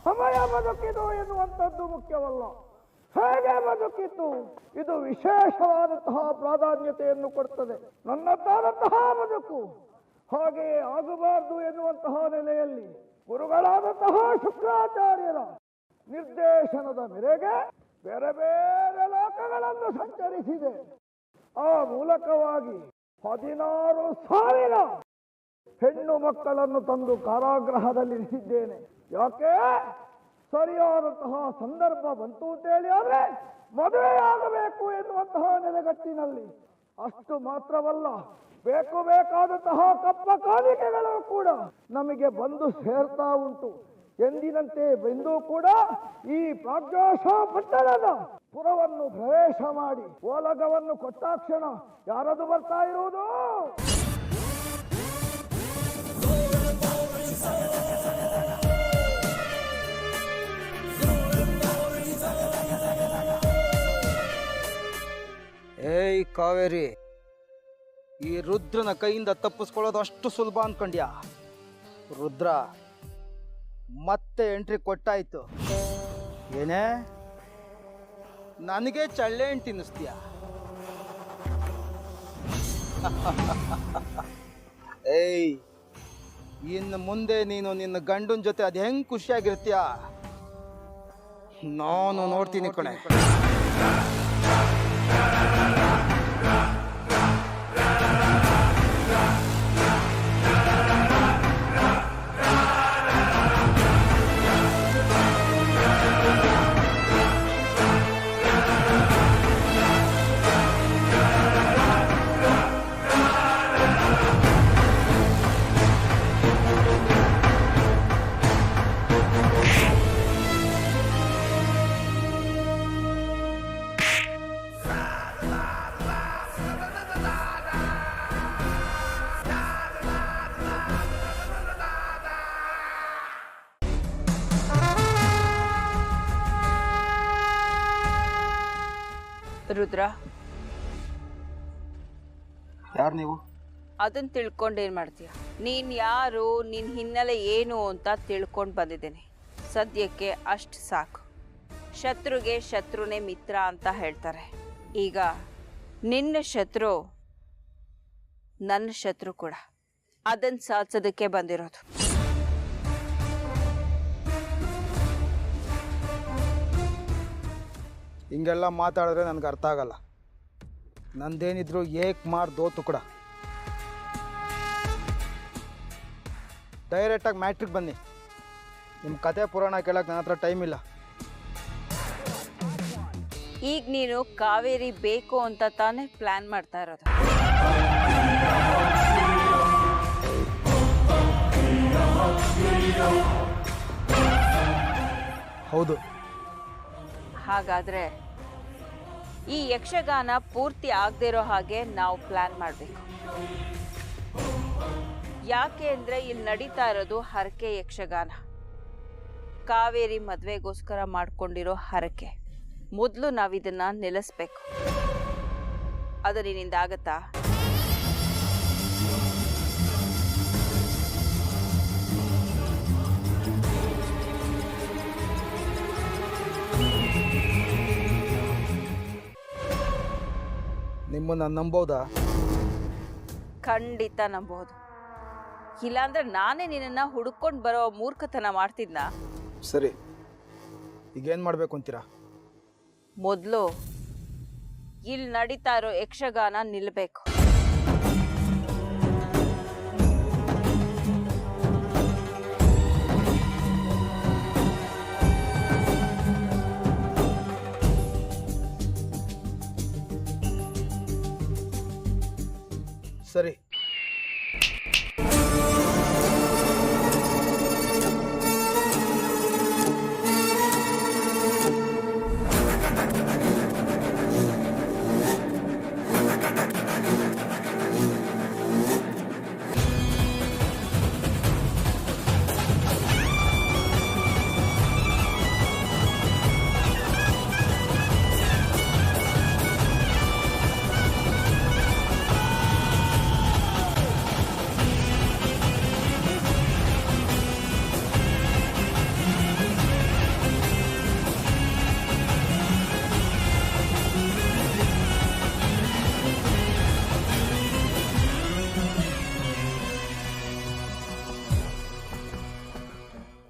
ಸಮಯ ಬದುಕಿದು ಎನ್ನುವಂಥದ್ದು ಮುಖ್ಯವಲ್ಲ, ಹೇಗೆ ಬದುಕಿತು ಇದು ವಿಶೇಷವಾದಂತಹ ಪ್ರಾಧಾನ್ಯತೆಯನ್ನು ಕೊಡುತ್ತದೆ. ನನ್ನದ್ದಾದಂತಹ ಬದುಕು ಹಾಗೆಯೇ ಆಗಬಾರದು ಎನ್ನುವಂತಹ ನೆಲೆಯಲ್ಲಿ ಗುರುಗಳಾದಂತಹ ಶುಕ್ರಾಚಾರ್ಯರ ನಿರ್ದೇಶನದ ಮೇರೆಗೆ ಬೇರೆ ಬೇರೆ ಲೋಕಗಳನ್ನು ಸಂಚರಿಸಿದೆ. ಆ ಮೂಲಕವಾಗಿ 16,000 ಹೆಣ್ಣು ಮಕ್ಕಳನ್ನು ತಂದು ಕಾರಾಗೃಹದಲ್ಲಿ ಇರಿಸಿದ್ದೇನೆ. ಯಾಕೆ? ಸರಿಯಾದಂತಹ ಸಂದರ್ಭ ಬಂತು ಅಂತೇಳಿ ಆದ್ರೆ ಮದುವೆಯಾಗಬೇಕು ಎನ್ನುವಂತಹ ನೆಲೆಗಟ್ಟಿನಲ್ಲಿ. ಅಷ್ಟು ಮಾತ್ರವಲ್ಲ, ಬೇಕಾದಂತಹ ಕಪ್ಪ ಕಾಣಿಕೆಗಳು ಕೂಡ ನಮಗೆ ಬಂದು ಸೇರ್ತಾ ಉಂಟು. ಎಂದಿನಂತೆ ಬಂದು ಕೂಡ ಈ ಪ್ರಾಗ್ಜೋಷ ಪಟ್ಟಣದ ಪುರವನ್ನು ಪ್ರವೇಶ ಮಾಡಿ ಓಲಗವನ್ನು ಕೊಟ್ಟಾಕ್ಷಣ ಯಾರದು ಬರ್ತಾ ಇರುವುದು? ಏಯ್ ಕಾವೇರಿ, ಈ ರುದ್ರನ ಕೈಯಿಂದ ತಪ್ಪಿಸ್ಕೊಳ್ಳೋದು ಅಷ್ಟು ಸುಲಭ ಅನ್ಕೊಂಡ್ಯಾ? ರುದ್ರ ಮತ್ತೆ ಎಂಟ್ರಿ ಕೊಟ್ಟಾಯ್ತು. ಏನೇ ನನಗೆ ಚಳ್ಳೆ ಹಣ್ಣು ತಿನ್ನಿಸ್ತೀಯ? ಏಯ್, ಇನ್ನು ಮುಂದೆ ನೀನು ನಿನ್ನ ಗಂಡನ ಜೊತೆ ಅದು ಹೆಂಗ್ ಖುಷಿಯಾಗಿರ್ತೀಯ ನಾನು ನೋಡ್ತೀನಿ ಕಣೆ. ರುದ್ರ, ಯಾರು ನೀವು? ಅದನ್ನ ತಿಳ್ಕೊಂಡು ಏನ್ ಮಾಡ್ತೀಯ? ನೀನ್ ಯಾರು, ನಿನ್ ಹಿನ್ನೆಲೆ ಏನು ಅಂತ ತಿಳ್ಕೊಂಡು ಬಂದಿದ್ದೇನೆ. ಸದ್ಯಕ್ಕೆ ಅಷ್ಟು ಸಾಕು. ಶತ್ರುಗೆ ಶತ್ರುನೇ ಮಿತ್ರ ಅಂತ ಹೇಳ್ತಾರೆ. ಈಗ ನಿನ್ನ ಶತ್ರು ನನ್ನ ಶತ್ರು ಕೂಡ. ಅದನ್ನ ಸಾಧಿಸೋದಕ್ಕೆ ಬಂದಿರೋದು. ಹಿಂಗೆಲ್ಲ ಮಾತಾಡಿದ್ರೆ ನನಗೆ ಅರ್ಥ ಆಗಲ್ಲ. ನಂದೇನಿದ್ರು ಏಕ್ ಮಾರ್ ದೋ ತುಕಡ. ಡೈರೆಕ್ಟಾಗಿ ಮ್ಯಾಟ್ರಿಗೆ ಬನ್ನಿ. ನಿಮ್ಮ ಕತೆ ಪುರಾಣ ಕೇಳಕ್ಕೆ ನನ್ನ ಹತ್ರ ಟೈಮ್ ಇಲ್ಲ. ಈಗ ನೀನು ಕಾವೇರಿ ಬೇಕು ಅಂತ ತಾನೇ ಪ್ಲಾನ್ ಮಾಡ್ತಾ ಇರೋದು. ಹೌದು. ಹಾಗಾದ್ರೆ ಈ ಯಕ್ಷಗಾನ ಪೂರ್ತಿ ಆಗದೆ ಇರೋ ಹಾಗೆ ನಾವು ಪ್ಲಾನ್ ಮಾಡಬೇಕು. ಯಾಕೆ ಅಂದರೆ ಇಲ್ಲಿ ನಡೀತಾ ಇರೋದು ಹರಕೆ ಯಕ್ಷಗಾನ. ಕಾವೇರಿ ಮದುವೆಗೋಸ್ಕರ ಮಾಡ್ಕೊಂಡಿರೋ ಹರಕೆ. ಮೊದಲು ನಾವಿದನ್ನ ನಿಲ್ಲಿಸ್ಬೇಕು. ಅದು ನಿನ್ನಿಂದ ಆಗತ್ತಾ? ನಿಮ್ಮನ್ನು ನಂಬೋದಾ? ಖಂಡಿತ ನಂಬೋದು. ಇಲ್ಲಾಂದ್ರೆ ನಾನೇ ನಿನ್ನನ್ನು ಹುಡುಕೊಂಡು ಬರೋ ಮೂರ್ಖತನ ಮಾಡ್ತಿದ್ನ. ಸರಿ, ಈಗೇನು ಮಾಡಬೇಕು ಅಂತೀರಾ? ಮೊದಲು ಇಲ್ಲಿ ನಡೀತಾ ಇರೋ ಯಕ್ಷಗಾನ ನಿಲ್ಲಬೇಕು.